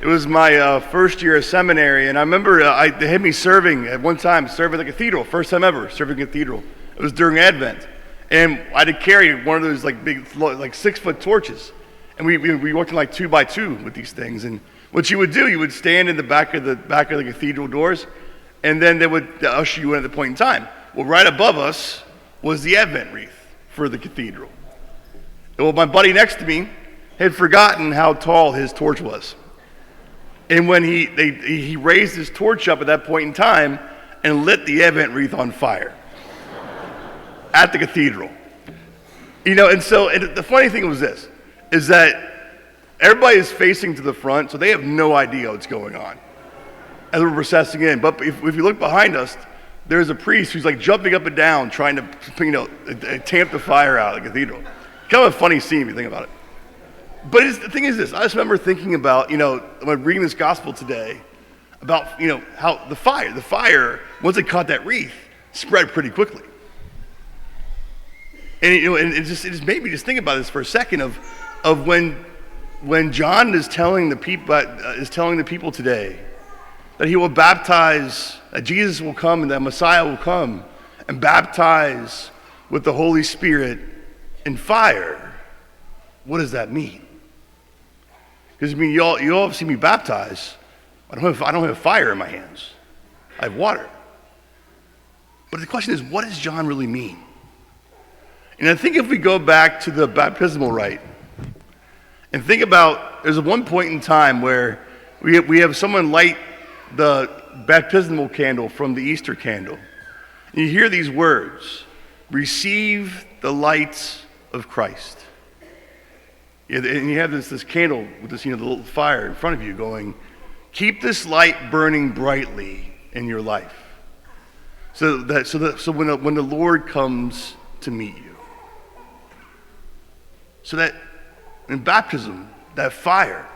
It was my first year of seminary, and I remember they had me serving at one time, serving at the cathedral, first time ever serving at the cathedral. It was during Advent, and I had to carry one of those like big, like 6-foot torches, and we worked in like 2 by 2 with these things. And what you would do, you would stand in the back of the cathedral doors, and then they would usher you in at the point in time. Well, right above us was the Advent wreath for the cathedral. Well, my buddy next to me had forgotten how tall his torch was. And when he raised his torch up at that point in time and lit the Advent wreath on fire at the cathedral. And so the funny thing was this, is that everybody is facing to the front, so they have no idea what's going on as we're processing in. But if you look behind us, there's a priest who's like jumping up and down trying to tamp the fire out of the cathedral. Kind of a funny scene if you think about it. But the thing is this, I just remember thinking about, when reading this gospel today, about, how the fire, once it caught that wreath, spread pretty quickly. And, it just made me just think about this for a second of when John is telling the people today that he will baptize, that Jesus will come and that Messiah will come and baptize with the Holy Spirit and fire. What does that mean? Because you all have seen me baptize. I don't have fire in my hands. I have water. But the question is, what does John really mean? And I think if we go back to the baptismal rite and think about, there's one point in time where we have someone light the baptismal candle from the Easter candle. And you hear these words, receive the light of Christ. And you have this candle with this, the little fire in front of you going, keep this light burning brightly in your life. So when the Lord comes to meet you. So that in baptism, that fire,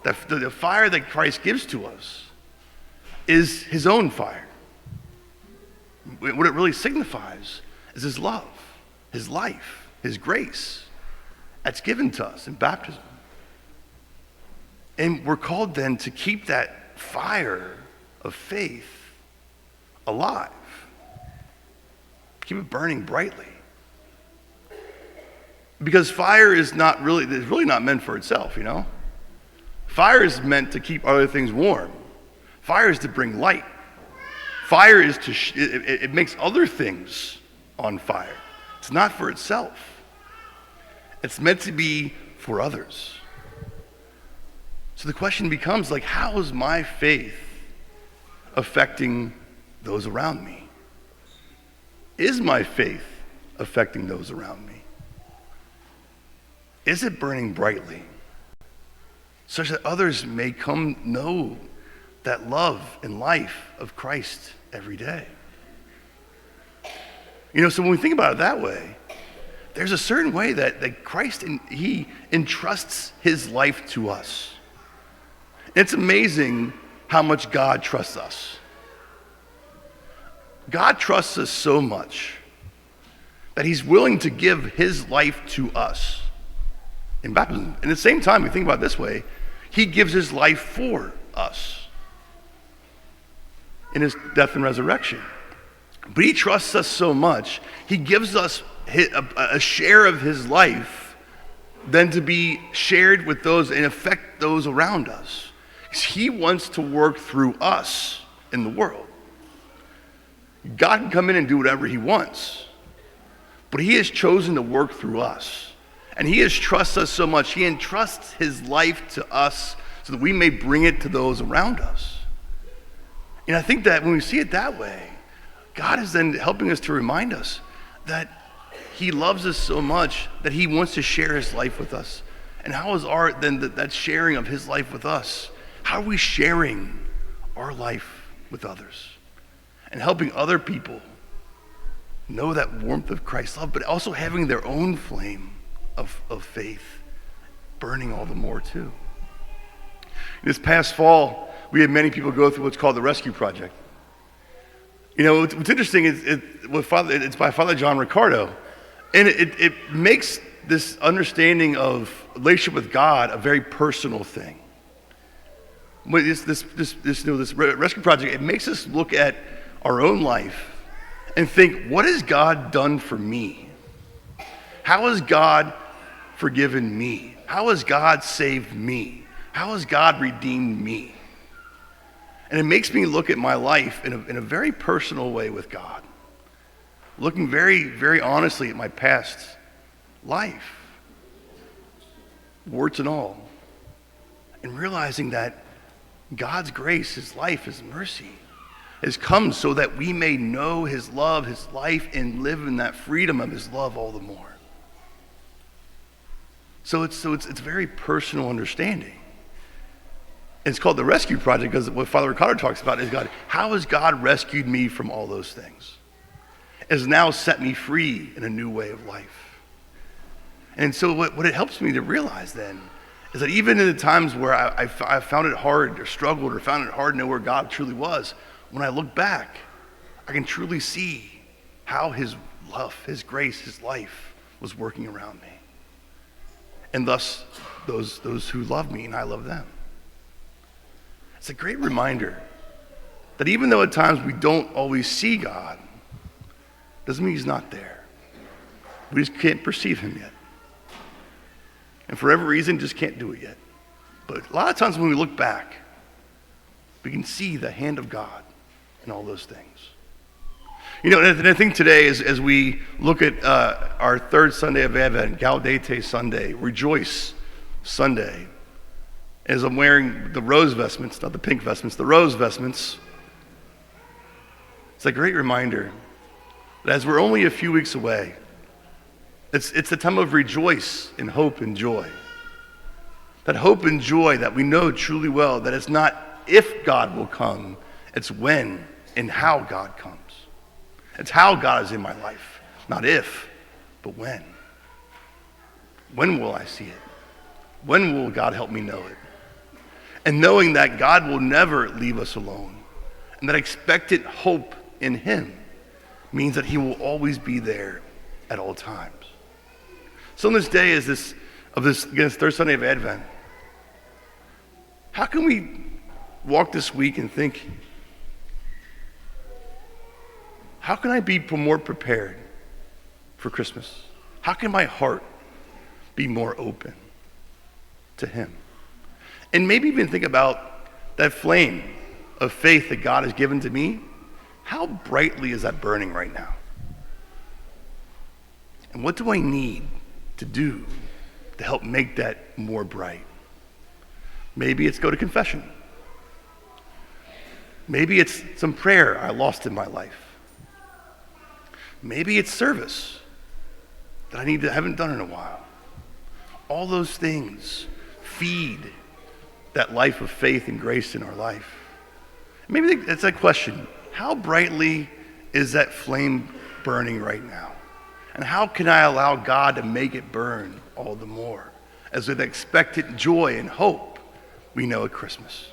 the fire that Christ gives to us is his own fire. What it really signifies is his love, his life, his grace. That's given to us in baptism. And we're called then to keep that fire of faith alive. Keep it burning brightly. Because fire is really not meant for itself, Fire is meant to keep other things warm. Fire is to bring light. Fire is it makes other things on fire. It's not for itself. It's meant to be for others. So the question becomes, how is my faith affecting those around me? Is my faith affecting those around me? Is it burning brightly such that others may come know that love and life of Christ every day? So when we think about it that way, there's a certain way that Christ, he entrusts his life to us. It's amazing how much God trusts us. God trusts us so much that he's willing to give his life to us in baptism. And at the same time, we think about it this way, he gives his life for us in his death and resurrection. But he trusts us so much, he gives us a share of his life then to be shared with those and affect those around us. He wants to work through us in the world. God can come in and do whatever he wants, but he has chosen to work through us. And he has trusted us so much, he entrusts his life to us so that we may bring it to those around us. And I think that when we see it that way, God is then helping us to remind us that he loves us so much that he wants to share his life with us. And how is that sharing of his life with us? How are we sharing our life with others and helping other people know that warmth of Christ's love, but also having their own flame of faith burning all the more too? This past fall, we had many people go through what's called the Rescue Project. What's interesting is it's by Father John Riccardo. And it makes this understanding of relationship with God a very personal thing. But this rescue project, it makes us look at our own life and think, what has God done for me? How has God forgiven me? How has God saved me? How has God redeemed me? And it makes me look at my life in a very personal way with God, looking very, very honestly at my past life, warts and all, and realizing that God's grace, his life, his mercy has come so that we may know his love, his life, and live in that freedom of his love all the more. So it's a very personal understanding. And it's called the Rescue Project because what Father Ricardo talks about is God, how has God rescued me from all those things? Has now set me free in a new way of life. And so what it helps me to realize then is that even in the times where I found it hard or struggled or found it hard to know where God truly was, when I look back, I can truly see how his love, his grace, his life was working around me. And thus, those who love me and I love them. It's a great reminder that even though at times we don't always see God, doesn't mean he's not there. We just can't perceive him yet. And for every reason, just can't do it yet. But a lot of times when we look back, we can see the hand of God in all those things. You know, and I think today as we look at our third Sunday of Advent, Gaudete Sunday, Rejoice Sunday, as I'm wearing the rose vestments, not the pink vestments, the rose vestments, it's a great reminder that as we're only a few weeks away, it's the time of rejoice and hope and joy. That hope and joy that we know truly well that it's not if God will come, it's when and how God comes. It's how God is in my life, not if, but when. When will I see it? When will God help me know it? And knowing that God will never leave us alone, and that expectant hope in him means that he will always be there at all times. So on this day of this again, third Sunday of Advent, how can we walk this week and think, how can I be more prepared for Christmas? How can my heart be more open to him? And maybe even think about that flame of faith that God has given to me. How brightly is that burning right now? And what do I need to do to help make that more bright? Maybe it's go to confession. Maybe it's some prayer I lost in my life. Maybe it's service that I haven't done in a while. All those things feed that life of faith and grace in our life. Maybe that's that question. How brightly is that flame burning right now? And how can I allow God to make it burn all the more as with expectant joy and hope we know at Christmas?